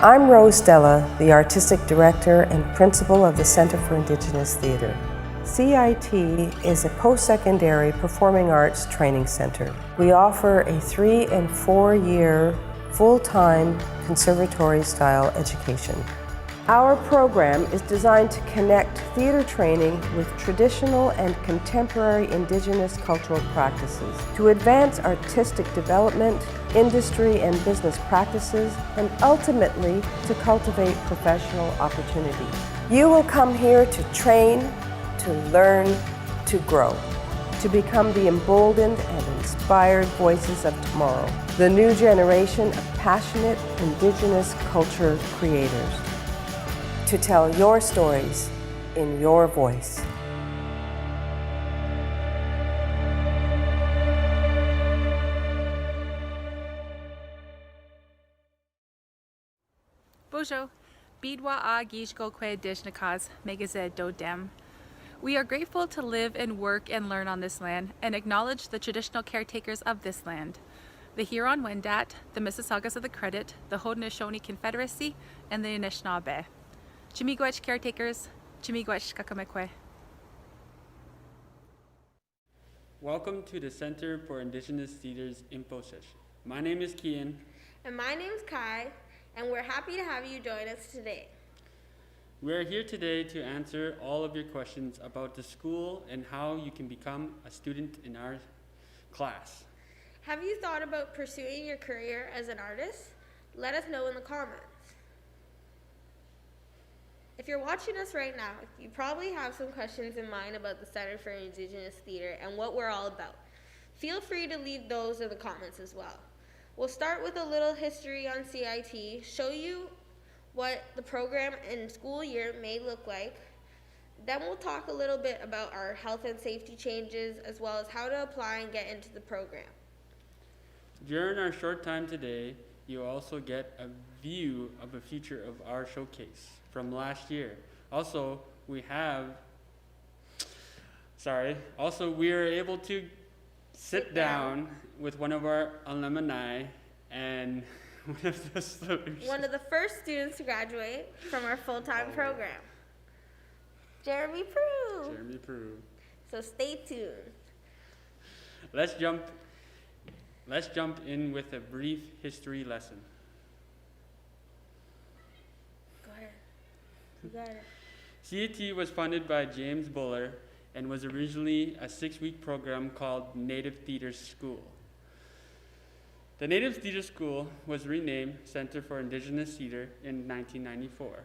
I'm Rose Della, the Artistic Director and Principal of the Center for Indigenous Theatre. CIT is a post-secondary performing arts training center. We offer a 3- and 4-year full-time conservatory-style education. Our program is designed to connect theater training with traditional and contemporary Indigenous cultural practices, to advance artistic development, industry and business practices, and ultimately to cultivate professional opportunities. You will come here to train, to learn, to grow, to become the emboldened and inspired voices of tomorrow, the new generation of passionate Indigenous culture creators, to tell your stories in your voice. Bonjour, Bidwa a Gijgokwe Dishnakaz, Megazed Dodem. We are grateful to live and work and learn on this land and acknowledge the traditional caretakers of this land, the Huron-Wendat, the Mississaugas of the Credit, the Haudenosaunee Confederacy, and the Anishinaabe. Chimigwech caretakers, Chimigwech Kakamekwe. Welcome to the Center for Indigenous Theatre's info session. My name is Kian. And my name's Kai, and we're happy to have you join us today. We are here today to answer all of your questions about the school and how you can become a student in our class. Have you thought about pursuing your career as an artist? Let us know in the comments. If you're watching us right now, you probably have some questions in mind about the Center for Indigenous Theatre and what we're all about. Feel free to leave those in the comments as well. We'll start with a little history on CIT, show you what the program and school year may look like. Then we'll talk a little bit about our health and safety changes, as well as how to apply and get into the program. During our short time today, you'll also get a view of the future of our showcase from last year. Also, we are able to sit down with one of our alumni and one of the first students to graduate from our full-time program, Jeremy Prue. So stay tuned. Let's jump in with a brief history lesson. Go ahead. You got it. CIT was funded by James Buller and was originally a 6-week program called Native Theatre School. The Native Theatre School was renamed Center for Indigenous Theatre in 1994.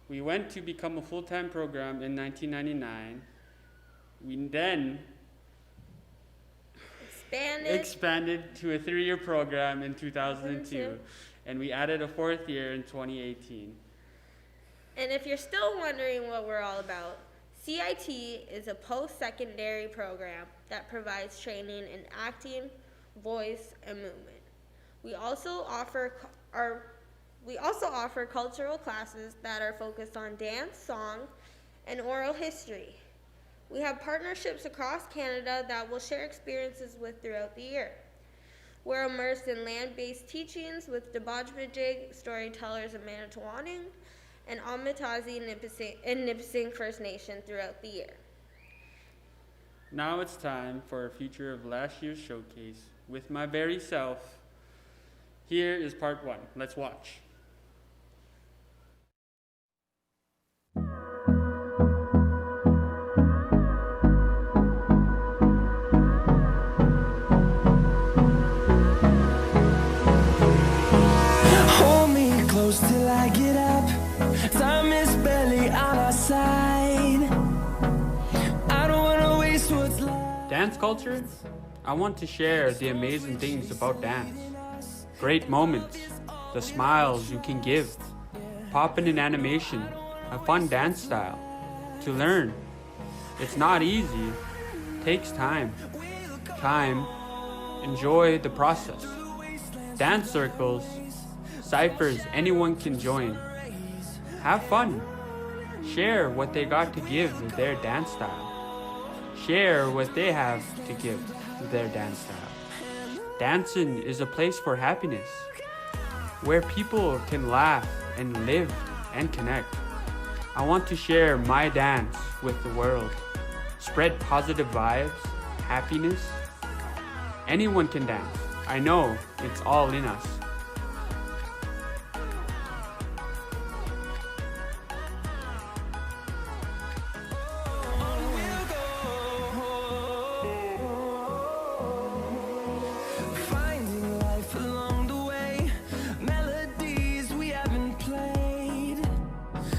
We went to become a full-time program in 1999. We then expanded to a 3-year program in 2002, and we added a 4th year in 2018. And if you're still wondering what we're all about, CIT is a post-secondary program that provides training in acting, voice, and movement. We also offer cultural classes that are focused on dance, song, and oral history. We have partnerships across Canada that we'll share experiences with throughout the year. We're immersed in land-based teachings with Debajmajig storytellers of Manitowoc and Amitazi and Nipissing First Nation throughout the year. Now it's time for a feature of last year's showcase with my very self. Here is part 1. Let's watch. Hold me close till I get up. Time is barely on our side. I don't wanna waste what's left. Dance culture? I want to share the amazing things about dance. Great moments, the smiles you can give, pop in an animation, a fun dance style. To learn, it's not easy, takes time. Enjoy the process. Dance circles, ciphers anyone can join. Have fun. Share what they got to give with their dance style. Share what they have to give with their dance style. Dancing is a place for happiness. where people can laugh and live and connect. I want to share my dance with the world, spread positive vibes, happiness. Anyone can dance. I know it's all in us. Finding life along the way, melodies we haven't played.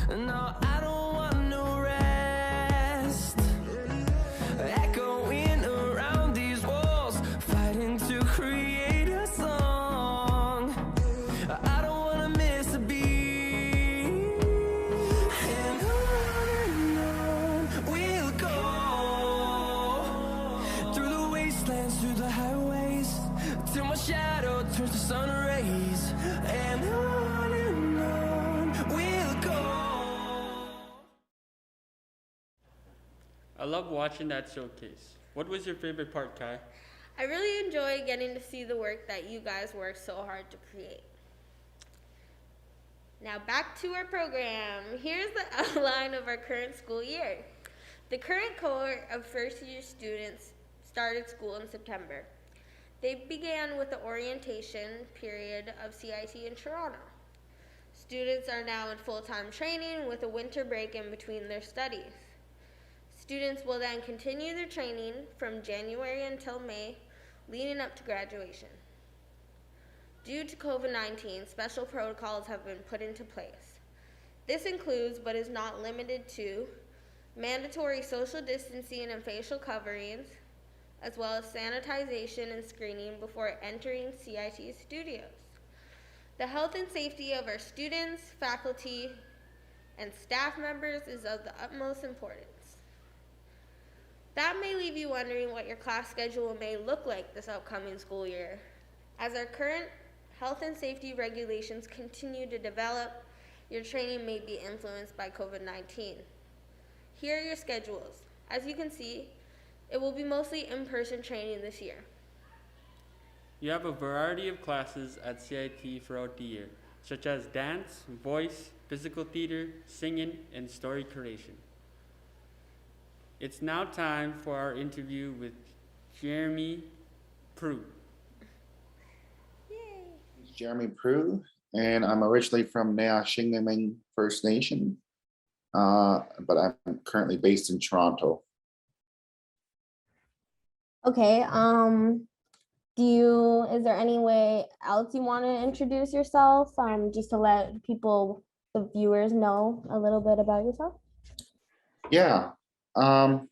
No, I don't want no rest. Echoing around these walls, fighting to create a song. I don't wanna miss a beat. And on we'll go, through the wastelands, through the highways, till my shadow turns to sun rays. And on we'll go. I love watching that showcase. What was your favorite part, Kai? I really enjoy getting to see the work that you guys worked so hard to create. Now back to our program. Here's the outline of our current school year. The current cohort of first-year students started school in September. They began with the orientation period of CIT in Toronto. Students are now in full-time training with a winter break in between their studies. Students will then continue their training from January until May, leading up to graduation. Due to COVID-19, special protocols have been put into place. This includes, but is not limited to, mandatory social distancing and facial coverings, as well as sanitization and screening before entering CIT studios. The health and safety of our students, faculty, and staff members is of the utmost importance. That may leave you wondering what your class schedule may look like this upcoming school year. As our current health and safety regulations continue to develop, your training may be influenced by COVID-19. Here are your schedules. As you can see, it will be mostly in-person training this year. You have a variety of classes at CIT throughout the year, such as dance, voice, physical theater, singing, and story creation. It's now time for our interview with Jeremy Prue. Yay! Jeremy Prue, and I'm originally from Neoshingaming First Nation, but I'm currently based in Toronto. Okay, is there any way else you want to introduce yourself, just to let people, the viewers, know a little bit about yourself? Yeah, well,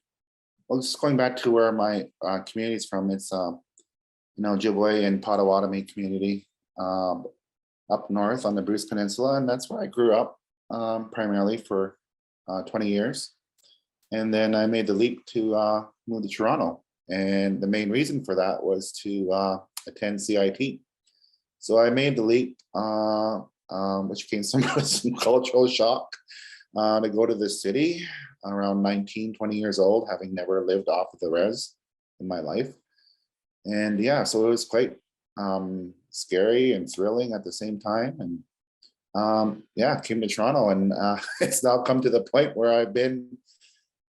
just going back to where my community is from, it's Ojibwe and Potawatomi community up north on the Bruce Peninsula, and that's where I grew up primarily for 20 years. And then I made the leap to move to Toronto. And the main reason for that was to attend CIT. So I made the leap, which came with some cultural shock, to go to the city around 19, 20 years old, having never lived off of the res in my life. And yeah, so it was quite scary and thrilling at the same time. And yeah, came to Toronto, and it's now come to the point where I've been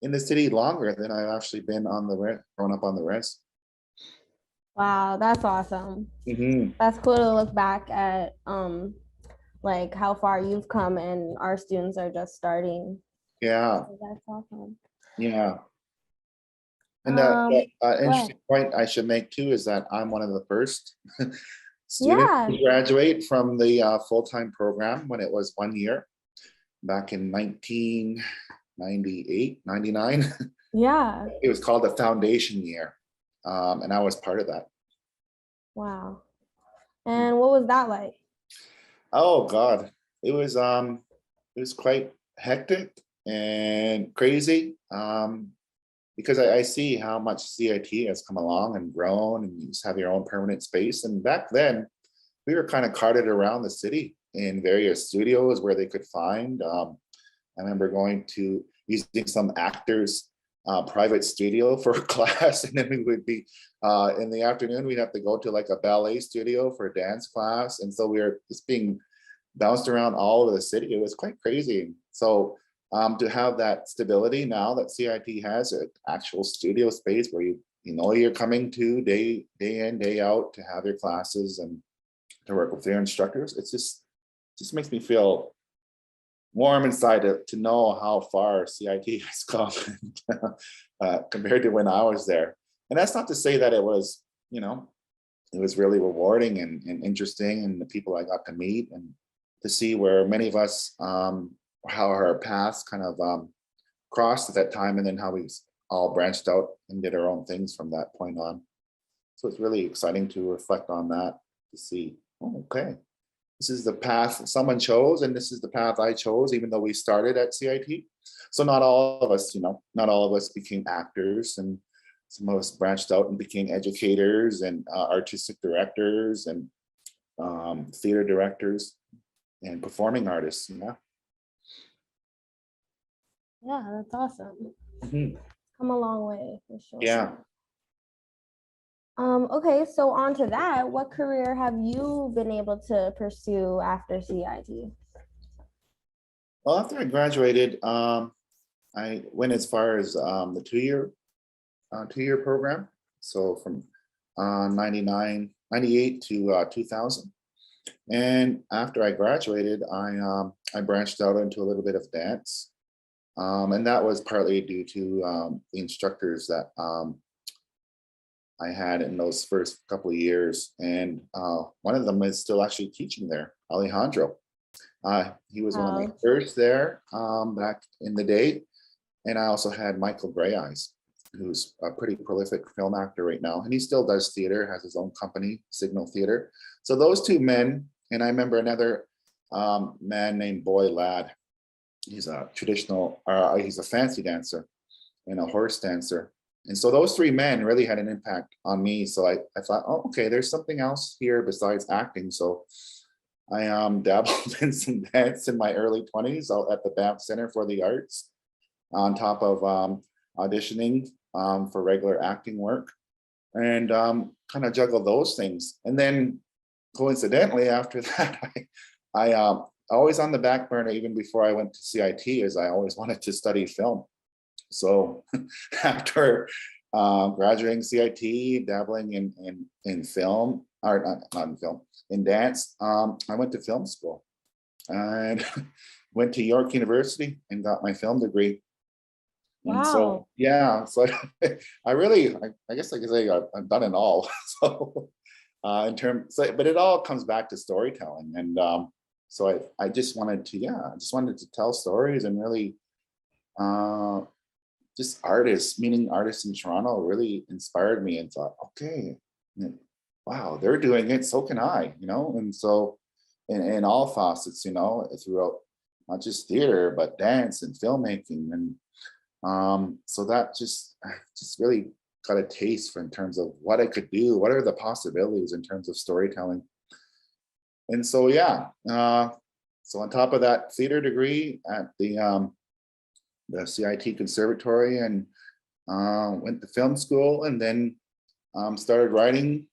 in the city longer than I've actually been on the res, grown up on the res. Wow, that's awesome. Mm-hmm. That's cool to look back at, like how far you've come, and our students are just starting. Yeah, So that's awesome. yeah. And interesting point I should make too is that I'm one of the first students to graduate from the full-time program when it was 1 year back in 1998, 99. Yeah. It was called the foundation year, and I was part of that. Wow. And what was that like? Oh God, it was quite hectic and crazy, because I see how much CIT has come along and grown, and you just have your own permanent space. And back then, we were kind of carted around the city in various studios where they could find. I remember going to using some actors' private studio for a class, and then we would be in the afternoon we'd have to go to like a ballet studio for a dance class, and so we were just being bounced around all over the city. It was quite crazy. So to have that stability now that CIT has an actual studio space where you know you're coming to day in day out to have your classes and to work with their instructors, it's just makes me feel warm inside to know how far CIT has come compared to when I was there. And that's not to say that it was, you know, it was really rewarding and interesting, and the people I got to meet and to see where many of us, how our paths kind of crossed at that time, and then how we all branched out and did our own things from that point on. So it's really exciting to reflect on that, to see, oh, okay, this is the path someone chose, and this is the path I chose, even though we started at CIT. So not all of us, you know, not all of us became actors, and some of us branched out and became educators and artistic directors and theater directors and performing artists. Yeah. Yeah, that's awesome. Mhm. Come a long way for sure. Yeah. Okay, so on to that, what career have you been able to pursue after CIT? Well, after I graduated, I went as far as the two-year program. So from 98 to 2000. And after I graduated, I branched out into a little bit of dance. And that was partly due to the instructors that I had in those first couple of years. And one of them is still actually teaching there, Alejandro. He was one of my Wow. first there back in the day. And I also had Michael Gray Eyes, who's a pretty prolific film actor right now. And he still does theater, has his own company, Signal Theater. So those two men, and I remember another man named Boy Ladd. He's a traditional, he's a fancy dancer and a horse dancer. And so those three men really had an impact on me. So I thought, oh, okay, there's something else here besides acting. So I dabbled in some dance in my early 20s out at the Banff Center for the Arts, on top of auditioning for regular acting work, and kind of juggle those things. And then coincidentally, after that, I always on the back burner, even before I went to CIT, is I always wanted to study film. So after graduating CIT, dabbling in film, or not in film, in dance, I went to film school and went to York University and got my film degree. And so, Wow. yeah, so I guess I could say I've done it all. So, but it all comes back to storytelling. And so I just wanted to tell stories, and really just meeting artists in Toronto really inspired me, and thought, okay, wow, they're doing it, so can I, you know? And so in all facets, you know, throughout not just theater, but dance and filmmaking. And so that I just really got a taste for in terms of what I could do, what are the possibilities in terms of storytelling. And so, yeah, so on top of that theater degree at the CIT Conservatory, and went to film school, and then started writing,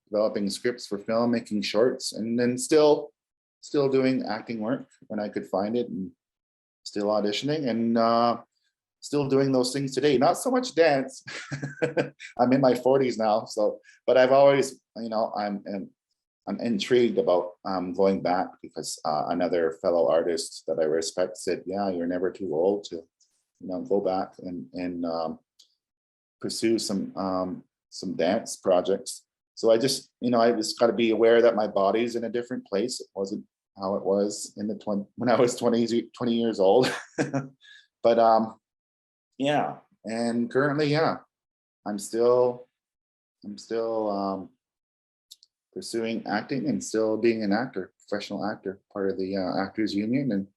developing scripts for film, making shorts, and then still doing acting work when I could find it, and still auditioning, and still doing those things today. Not so much dance. I'm in my 40s now, so, but I've always, you know, I'm intrigued about going back, because another fellow artist that I respect said, yeah, you're never too old to, you know, go back and pursue some dance projects. So I just got to be aware that my body's in a different place. It wasn't how it was when I was 20 years old. But yeah, and currently, yeah, I'm still pursuing acting and still being an actor, professional actor, part of the Actors Union, and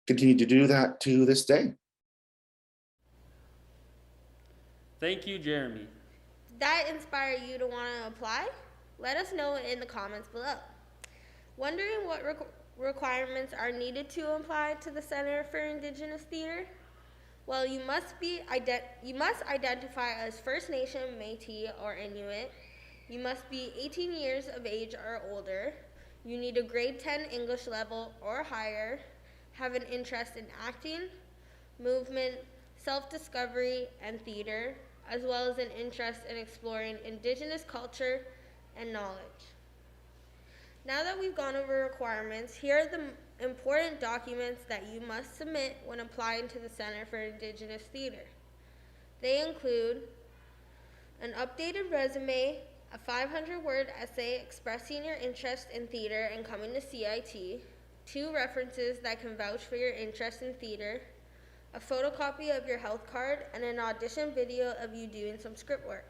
continue to do that to this day. Thank you, Jeremy. Did that inspire you to want to apply? Let us know in the comments below. Wondering what requirements are needed to apply to the Center for Indigenous Theater? Well, you must identify as First Nation, Métis, or Inuit. You must be 18 years of age or older. You need a grade 10 English level or higher, have an interest in acting, movement, self-discovery, and theater, as well as an interest in exploring Indigenous culture and knowledge. Now that we've gone over requirements, here are the important documents that you must submit when applying to the Center for Indigenous Theater. They include an updated resume, a 500-word essay expressing your interest in theater and coming to CIT, 2 references that can vouch for your interest in theater, a photocopy of your health card, and an audition video of you doing some script work.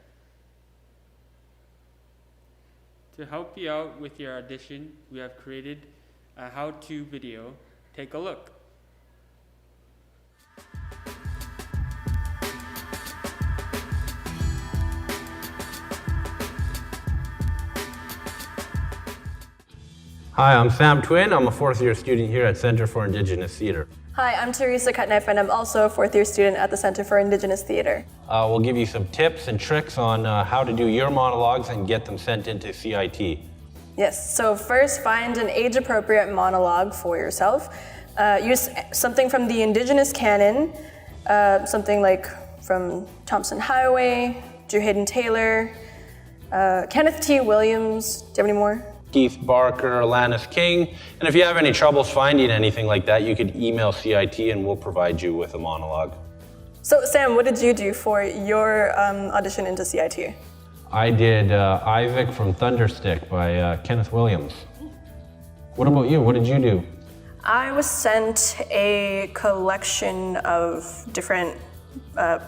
To help you out with your audition, we have created a how-to video. Take a look. Hi, I'm Sam Twin. I'm a 4th-year student here at Center for Indigenous Theater. Hi, I'm Teresa Cutneff, and I'm also a 4th-year student at the Center for Indigenous Theater. We'll give you some tips and tricks on how to do your monologues and get them sent into CIT. Yes, so first find an age-appropriate monologue for yourself. Use something from the Indigenous canon, something like from Thompson Highway, Drew Hayden Taylor, Kenneth T. Williams. Do you have any more? Keith Barker, Alanis King. And if you have any troubles finding anything like that, you could email CIT and we'll provide you with a monologue. So Sam, what did you do for your audition into CIT? I did Isaac from Thunderstick by Kenneth Williams. What about you? What did you do? I was sent a collection of different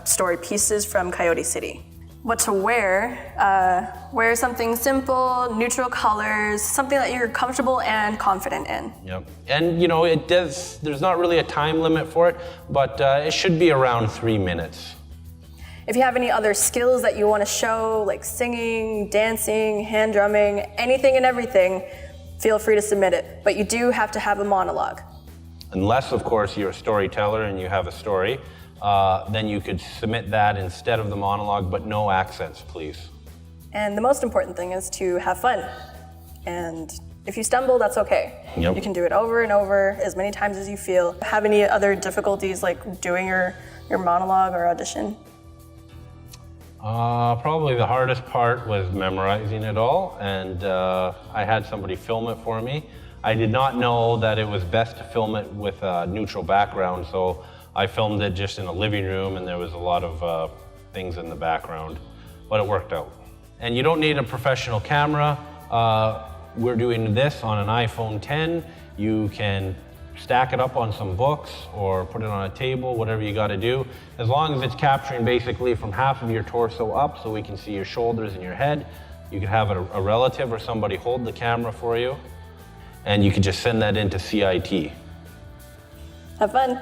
story pieces from Coyote City. What to wear? Wear something simple, neutral colors, something that you're comfortable and confident in. Yep. And you know, there's not really a time limit for it, but it should be around 3 minutes. If you have any other skills that you want to show, like singing, dancing, hand drumming, anything and everything, feel free to submit it. But you do have to have a monologue. Unless, of course, you're a storyteller and you have a story, then you could submit that instead of the monologue, but no accents, please. And the most important thing is to have fun. And if you stumble, that's okay. Yep. You can do it over and over, as many times as you feel. Have any other difficulties like doing your monologue or audition? Probably the hardest part was memorizing it all, and I had somebody film it for me. I did not know that it was best to film it with a neutral background, so I filmed it just in a living room and there was a lot of things in the background, but it worked out. And you don't need a professional camera. We're doing this on an iPhone 10. You can stack it up on some books or put it on a table, whatever you got to do. As long as it's capturing basically from half of your torso up so we can see your shoulders and your head. You can have a relative or somebody hold the camera for you, and you can just send that into CIT. Have fun.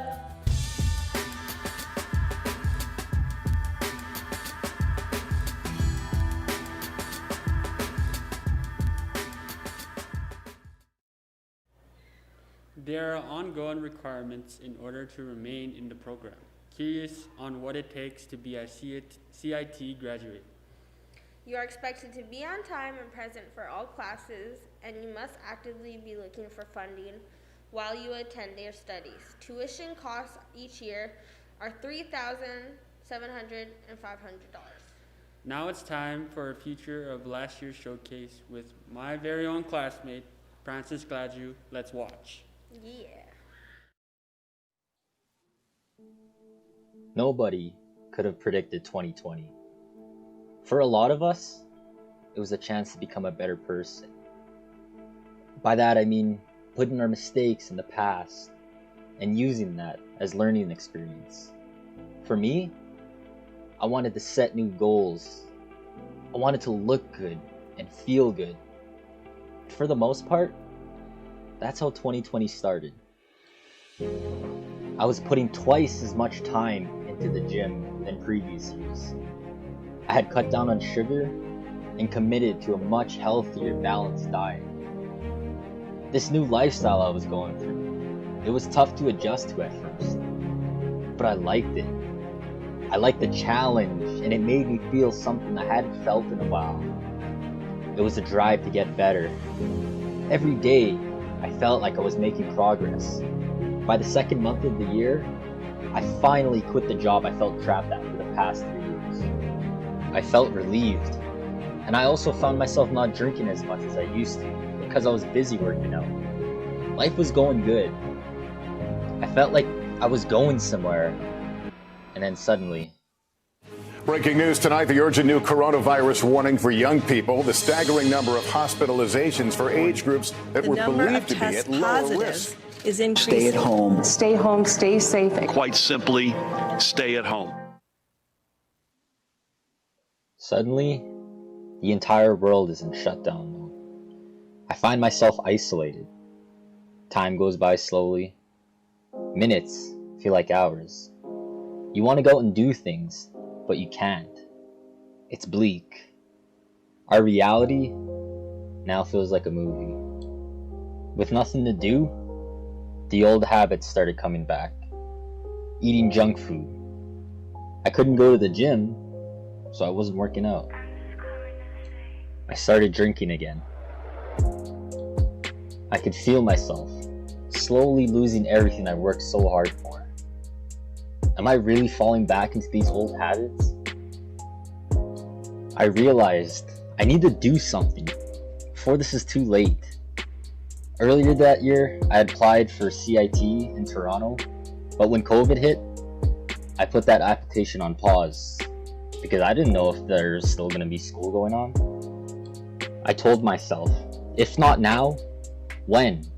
There are ongoing requirements in order to remain in the program. Curious on what it takes to be a CIT graduate. You are expected to be on time and present for all classes, and you must actively be looking for funding while you attend your studies. Tuition costs each year are $3,700 and $500. Now it's time for a feature of last year's showcase with my very own classmate, Francis Gladue. Let's watch. Yeah. Nobody could have predicted 2020. For a lot of us, it was a chance to become a better person. By that I mean putting our mistakes in the past and using that as learning experience. For me, I wanted to set new goals. I wanted to look good and feel good. For the most part, that's how 2020 started. I was putting twice as much time into the gym than previous years. I had cut down on sugar and committed to a much healthier, balanced diet. This new lifestyle I was going through, it was tough to adjust to at first. but I liked it. I liked the challenge, and it made me feel something I hadn't felt in a while. It was a drive to get better. Every day, I felt like I was making progress. By the second month of the year, I finally quit the job I felt trapped at for the past 3 years. I felt relieved, and I also found myself not drinking as much as I used to because I was busy working out. Life was going good. I felt like I was going somewhere, and then suddenly, Breaking news tonight, the urgent new coronavirus warning for young people. The staggering number of hospitalizations for age groups that were believed to be at lower risk. Is increasing. Stay at home. Stay home, stay safe. Quite simply, stay at home. suddenly, the entire world is in shutdown mode. I find myself isolated. Time goes by slowly. Minutes feel like hours. You want to go out and do things, but you can't. It's bleak. Our reality now feels like a movie. With nothing to do, the old habits started coming back. Eating junk food. I couldn't go to the gym, so I wasn't working out. I started drinking again. I could feel myself slowly losing everything I worked so hard for. Am I really falling back into these old habits? I realized I need to do something before this is too late. Earlier that year, I applied for CIT in Toronto, but when COVID hit, I put that application on pause because I didn't know if there's still going to be school going on. I told myself, if not now, when?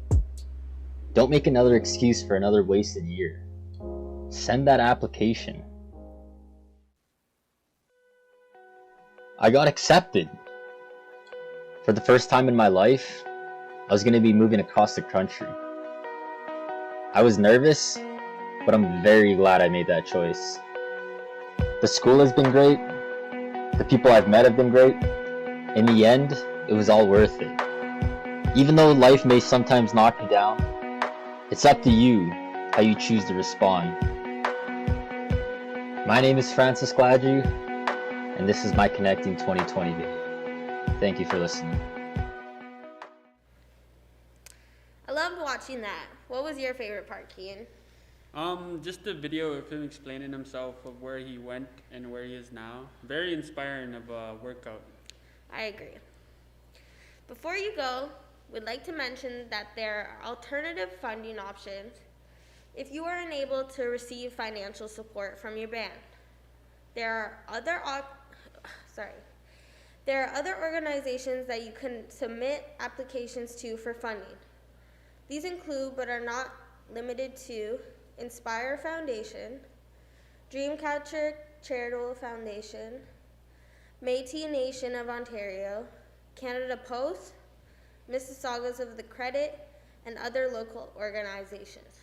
Don't make another excuse for another wasted year. Send that application. I got accepted. For the first time in my life, I was going to be moving across the country. I was nervous, but I'm very glad I made that choice. The school has been great. The people I've met have been great. In the end, it was all worth it. Even though life may sometimes knock you down, it's up to you how you choose to respond. My name is Francis Gladue, and this is my Connecting 2020 video. Thank you for listening. I loved watching that. What was your favorite part, Kian? Just the video of him explaining himself of where he went and where he is now. Very inspiring of a workout. I agree. Before you go, we'd like to mention that there are alternative funding options if you are unable to receive financial support from your band. There are other organizations that you can submit applications to for funding. These include, but are not limited to, Inspire Foundation, Dreamcatcher Charitable Foundation, Métis Nation of Ontario, Canada Post, Mississaugas of the Credit, and other local organizations.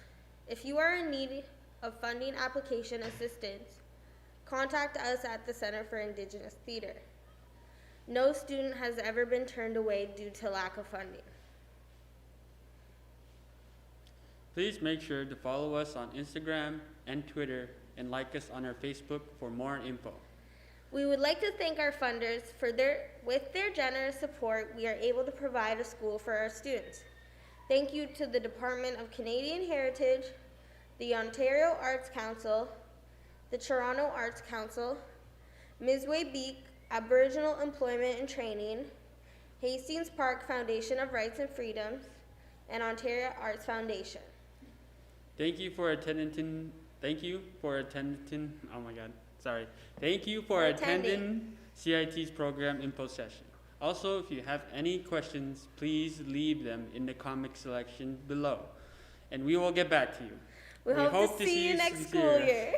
If you are in need of funding application assistance, contact us at the Center for Indigenous Theatre. No student has ever been turned away due to lack of funding. Please make sure to follow us on Instagram and Twitter and like us on our Facebook for more info. We would like to thank our funders for with their generous support, we are able to provide a school for our students. Thank you to the Department of Canadian Heritage, the Ontario Arts Council, the Toronto Arts Council, Misway Beak Aboriginal Employment and Training, Hastings Park Foundation of Rights and Freedoms, and Ontario Arts Foundation. Thank you for attending. Thank you for attending CIT's program info session. Also, if you have any questions, please leave them in the comment section below, and we will get back to you. We hope to see you next school year.